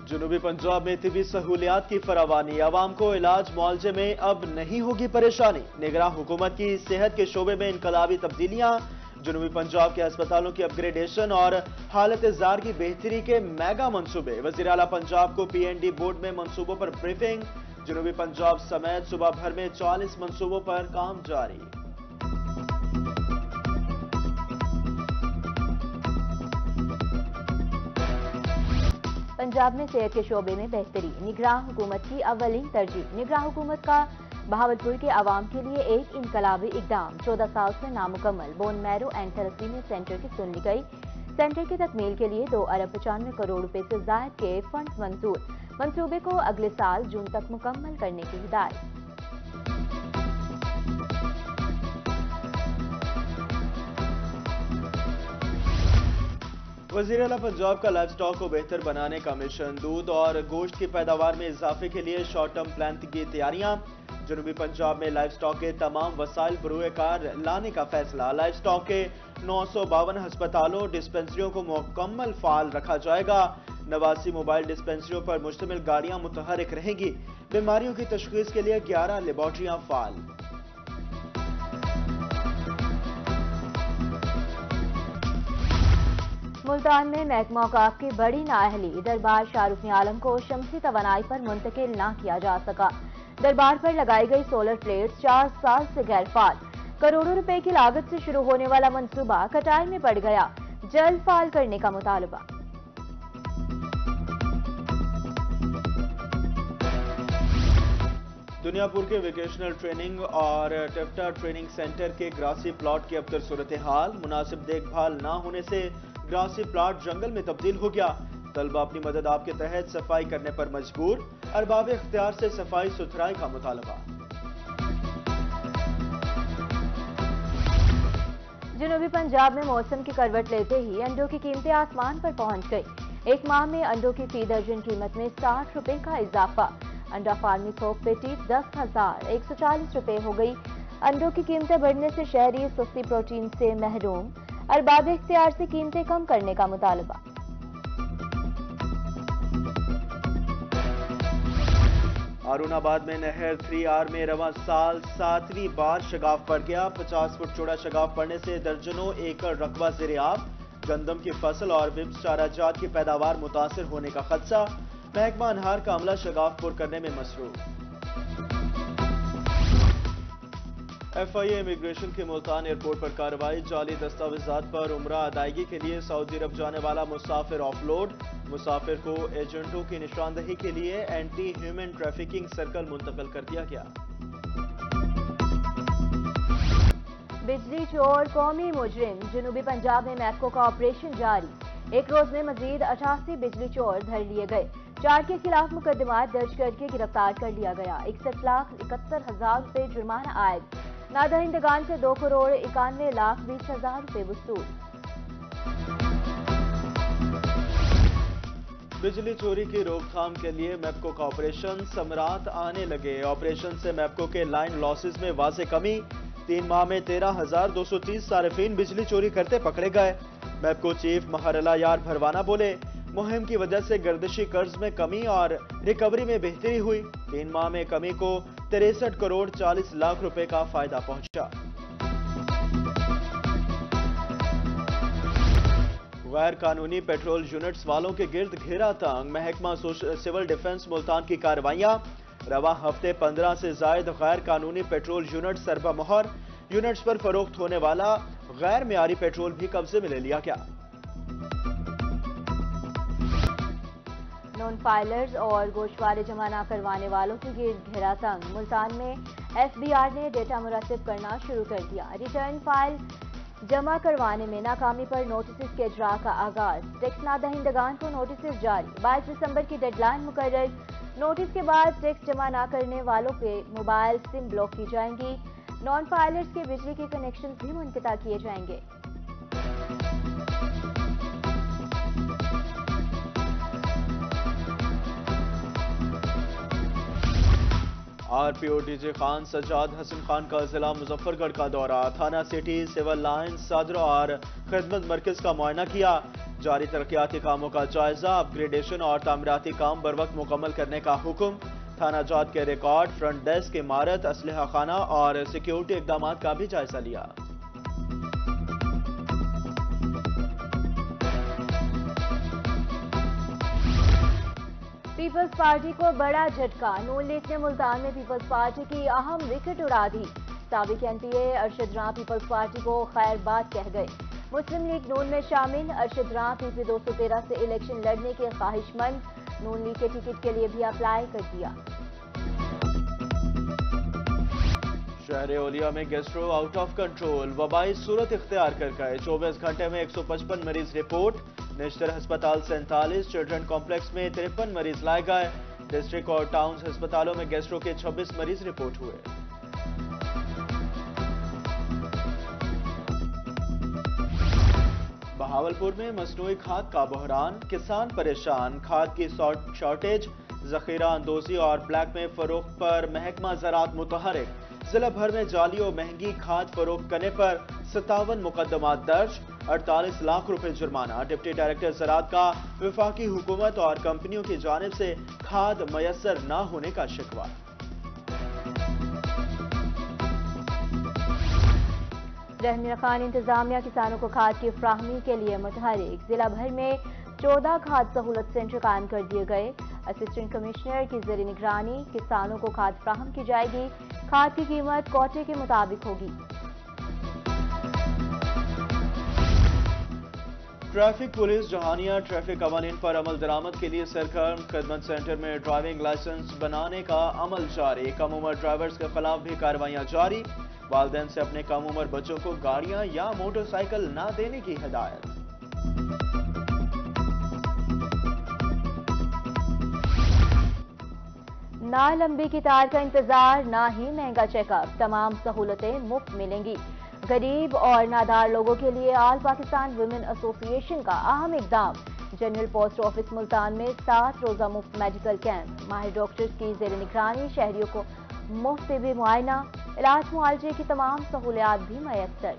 جنوبی پنجاب میں طبی سہولیات کی فراوانی، عوام کو علاج معالجے میں اب نہیں ہوگی پریشانی۔ نگراں حکومت کی صحت کے شعبے میں انقلابی تبدیلیاں، جنوبی پنجاب کے ہسپتالوں کی اپ گریڈیشن اور حالت زار کی بہتری کے میگا منصوبے۔ وزیر اعلیٰ پنجاب کو پی این ڈی بورڈ میں منصوبوں پر بریفنگ۔ جنوبی پنجاب سمیت صوبہ بھر میں 40 منصوبوں پر کام جاری۔ پنجاب میں صحت کے شعبے میں بہتری، نگراں حکومت کی اولین ترجیح۔ نگراں حکومت کا بہاولپور کے عوام کے لیے ایک انقلابی اقدام، 14 سال سے نامکمل bone Meru and thalassaemia centre کی سن لی گئی۔ سینٹر کی تکمیل کے لیے 2 ارب 95 کروڑ روپے سے زائد کے فنڈز منظور، منصوبے کو اگلے سال جون تک مکمل کرنے کی ہدایت۔ وزیر اعلیٰ پنجاب کا لائف سٹاک کو بہتر بنانے کا مشن، دودھ اور گوشت کی پیداوار میں اضافے کے لیے شارٹ ٹرم پلان کی تیاریاں۔ جنوبی پنجاب میں لائف سٹاک کے تمام وسائل بروئے کار لانے کا فیصلہ۔ لائف سٹاک کے 952 ہسپتالوں ڈسپنسریوں کو مکمل فعال رکھا جائے گا۔ 89 موبائل ڈسپنسریوں پر مشتمل گاڑیاں متحرک رہیں گی۔ بیماریوں کی تشخیص کے لیے 11 لیبارٹریاں فعال۔ ملتان میں محکمہ اوقاف کی بڑی نااہلی، دربار شاہ رکن عالم کو شمسی توانائی پر منتقل نہ کیا جا سکا۔ دربار پر لگائی گئی سولر پلیٹس 4 سال سے غیر فعال۔ کروڑوں روپے کی لاگت سے شروع ہونے والا منصوبہ کٹائی میں پڑ گیا، جلد فعال کرنے کا مطالبہ۔ دنیا پور کے ویکیشنل ٹریننگ اور ٹیفٹا ٹریننگ سینٹر کے گراسی پلاٹ کی ابتر صورتحال، مناسب دیکھ بھال نہ ہونے سے گراسی پلاٹ جنگل میں تبدیل ہو گیا۔ طلبہ اپنی مدد آپ کے تحت صفائی کرنے پر مجبور، ارباب اختیار سے صفائی ستھرائی کا مطالبہ۔ جنوبی پنجاب میں موسم کی کروٹ لیتے ہی انڈوں کی قیمتیں آسمان پر پہنچ گئی۔ ایک ماہ میں انڈوں کی فی درجن قیمت میں 60 روپے کا اضافہ۔ انڈا فارمی تھوک پیٹی 10,140 روپے ہو گئی۔ انڈوں کی قیمتیں بڑھنے سے شہری سستی پروٹین سے محروم، ارباب اختیار سے قیمتیں کم کرنے کا مطالبہ۔ ہارون آباد میں نہر 3R میں رواں سال 7ویں بار شگاف پڑ گیا۔ 50 فٹ چوڑا شگاف پڑنے سے درجنوں ایکڑ رقبہ زیر آب، گندم کی فصل اور وبس چارہ جات کی پیداوار متاثر ہونے کا خدشہ۔ محکمہ انہار کا عملہ شگاف پر کرنے میں مصروف۔ FIA امیگریشن کے ملتان ایئرپورٹ پر کارروائی، جعلی دستاویزات پر عمرہ ادائیگی کے لیے سعودی عرب جانے والا مسافر آف لوڈ۔ مسافر کو ایجنٹوں کی نشاندہی کے لیے اینٹی ہیومن ٹریفکنگ سرکل منتقل کر دیا گیا۔ بجلی چور قومی مجرم، جنوبی پنجاب میں میپکو کا آپریشن جاری۔ ایک روز میں مزید 88 بجلی چور دھر لیے گئے۔ 4 کے خلاف مقدمات درج کر کے گرفتار کر لیا گیا۔ 61,71,000 روپے جرمانہ عائد، نادہندگان سے 2,91,20,000 روپے وصول۔ بجلی چوری کی روک تھام کے لیے میپکو کا آپریشن، ثمرات آنے لگے۔ آپریشن سے میپکو کے لائن لاسز میں واضح کمی، 3 ماہ میں 13,230 صارفین بجلی چوری کرتے پکڑے گئے۔ میپکو چیف مہراللہ یار بھروانا بولے، مہم کی وجہ سے گردشی قرض میں کمی اور ریکوری میں بہتری ہوئی۔ 3 ماہ میں کمی کو 63 کروڑ 40 لاکھ روپے کا فائدہ پہنچا۔ غیر قانونی پیٹرول یونٹس والوں کے گرد گھیرا تنگ، محکمہ سول ڈیفنس ملتان کی کارروائیاں۔ رواں ہفتے 15 سے زائد غیر قانونی پیٹرول یونٹ سربہ مہر، یونٹس پر فروخت ہونے والا غیر معیاری پیٹرول بھی قبضے میں لے لیا گیا۔ نون فائلرز اور گوشوارے جمع نہ کروانے والوں کی گرد گھیرا تنگ، ملتان میں FBR نے ڈیٹا مرتب کرنا شروع کر دیا۔ ریٹرن فائل جمع کروانے میں ناکامی پر نوٹسز کے اجراء کا آغاز، ٹیکس نادہندگان کو نوٹسز جاری، 22 دسمبر کی ڈیڈ لائن مقرر۔ نوٹس کے بعد ٹیکس جمع نہ کرنے والوں کے موبائل سم بلاک کی جائیں گی، نان فائلرز کے بجلی کے کنیکشنز بھی منقطع کیے جائیں گے۔ RPO D J Khan Sajjad Hassan Khan کا ضلع مظفر گڑھ کا دورہ، تھانہ سٹی، سول لائن، صدر اور خدمت مرکز کا معائنہ کیا۔ جاری ترقیاتی کاموں کا جائزہ، اپ گریڈیشن اور تعمیراتی کام بروقت مکمل کرنے کا حکم، تھانہ جات کے ریکارڈ، فرنٹ ڈیسک، عمارت، اسلحہ خانہ اور سیکیورٹی اقدامات کا بھی جائزہ لیا۔ پیپلز پارٹی کو بڑا جھٹکا، نون لیگ نے ملتان میں پیپلز پارٹی کی اہم وکٹ اڑا دی، سابق این پی اے ارشد راں پیپلز پارٹی کو خیر بات کہہ گئے، مسلم لیگ نون میں شامل ارشد راں پی پی 213 سے الیکشن لڑنے کے خواہش مند، نون لیگ کے ٹکٹ کے لیے بھی اپلائی کر دیا۔ شہر اولیا میں گیسٹرو آؤٹ آف کنٹرول، وبائی صورت اختیار کر گئے، 24 گھنٹے میں 155 مریض رپورٹ، نشتر ہسپتال 47، چلڈرن کمپلیکس میں 53 مریض لائے گئے، ڈسٹرکٹ اور ٹاؤنز ہسپتالوں میں گیسٹرو کے 26 مریض رپورٹ ہوئے۔ بہاولپور میں مصنوعی کھاد کا بحران، کسان پریشان، کھاد کی شارٹیج، ذخیرہ اندوزی اور بلیک میں فروخت پر محکمہ زراعت متحرک، ضلع بھر میں جعلی و مہنگی کھاد فروخت کرنے پر 57 مقدمات درج، 48 لاکھ روپے جرمانہ، ڈپٹی ڈائریکٹر زراعت کا وفاقی حکومت اور کمپنیوں کی جانب سے کھاد میسر نہ ہونے کا شکوہ۔ رحمین خان انتظامیہ کسانوں کو کھاد کی فراہمی کے لیے متحرک، ضلع بھر میں 14 کھاد سہولت سینٹر قائم کر دیے گئے، اسسٹنٹ کمشنر کی زیر نگرانی کسانوں کو کھاد فراہم کی جائے گی، کھاد کی قیمت کوٹے کے مطابق ہوگی۔ ٹریفک پولیس جہانیہ ٹریفک قوانین پر عمل درآمد کے لیے سرگرم، خدمت سینٹر میں ڈرائیونگ لائسنس بنانے کا عمل جاری، کم عمر ڈرائیورز کے خلاف بھی کارروائیاں جاری، والدین سے اپنے کم عمر بچوں کو گاڑیاں یا موٹر سائیکل نہ دینے کی ہدایت۔ نہ لمبی قطار کا انتظار، نہ ہی مہنگا چیک اپ، تمام سہولتیں مفت ملیں گی، غریب اور نادار لوگوں کے لیے آل پاکستان ویمن ایسوسی ایشن کا اہم اقدام، جنرل پوسٹ آفس ملتان میں 7 روزہ مفت میڈیکل کیمپ، ماہر ڈاکٹرز کی زیر نگرانی شہریوں کو مفت طبی معائنہ، علاج معالجے کی تمام سہولیات بھی میسر۔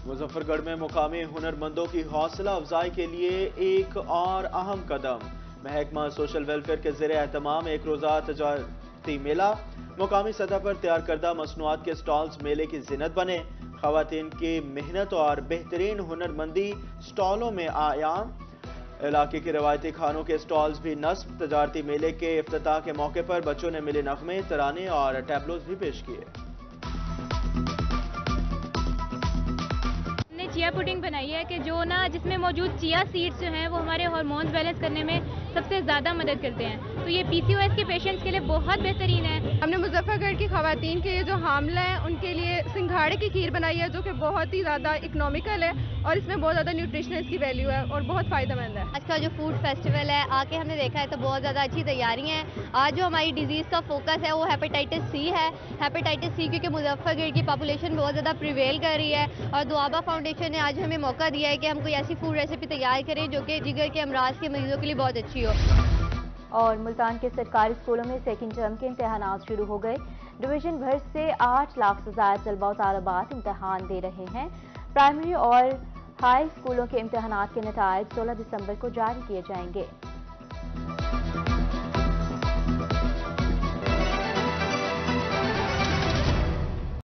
مظفر گڑھ میں مقامی ہنرمندوں کی حوصلہ افزائی کے لیے ایک اور اہم قدم، محکمہ سوشل ویلفیئر کے زیر اہتمام ایک روزہ تجارتی میلہ، مقامی سطح پر تیار کردہ مصنوعات کے سٹالز میلے کی زینت بنے، خواتین کی محنت اور بہترین ہنرمندی سٹالوں میں عیاں، علاقے کے روایتی کھانوں کے سٹالز بھی نصب، تجارتی میلے کے افتتاح کے موقع پر بچوں نے ملے نغمے، ترانے اور ٹیبلوز بھی پیش کیے۔ چیا پوڈنگ بنائی ہے کہ جو جس میں موجود چیا سیڈز جو ہیں وہ ہمارے ہارمونز بیلنس کرنے میں سب سے زیادہ مدد کرتے ہیں، تو یہ پی سی او ایس کے پیشنٹس کے لیے بہت بہترین ہے۔ ہم نے مظفر گڑھ کی خواتین کے جو حاملہ ہیں ان کے لیے سنگھاڑے کی کھیر بنائی ہے جو کہ بہت ہی زیادہ اکنامیکل ہے اور اس میں بہت زیادہ نیوٹریشن اس کی ویلیو ہے اور بہت فائدہ مند ہے۔ آج کا جو فوڈ فیسٹیول ہے آ کے ہم نے دیکھا ہے تو بہت زیادہ اچھی تیاریاں ہیں۔ آج جو ہماری ڈیزیز کا فوکس ہے وہ ہیپیٹائٹس سی ہے، ہیپیٹائٹس سی کیونکہ مظفر گڑھ کی پاپولیشن بہت زیادہ پریویل کر رہی ہے اور دعابہ فاؤنڈیشن نے آج ہمیں موقع دیا ہے کہ ہم کوئی ایسی فوڈ ریسیپی تیار کریں جو کہ جگر کے امراض کے مریضوں کے لیے بہت اچھی ہو۔ اور ملتان کے سرکاری اسکولوں میں سیکنڈ ٹرم کے امتحانات شروع ہو گئے، ڈویژن بھر سے 8 لاکھ سے زائد طلباء و طالبات امتحان دے رہے ہیں، پرائمری اور ہائی اسکولوں کے امتحانات کے نتائج 16 دسمبر کو جاری کیے جائیں گے۔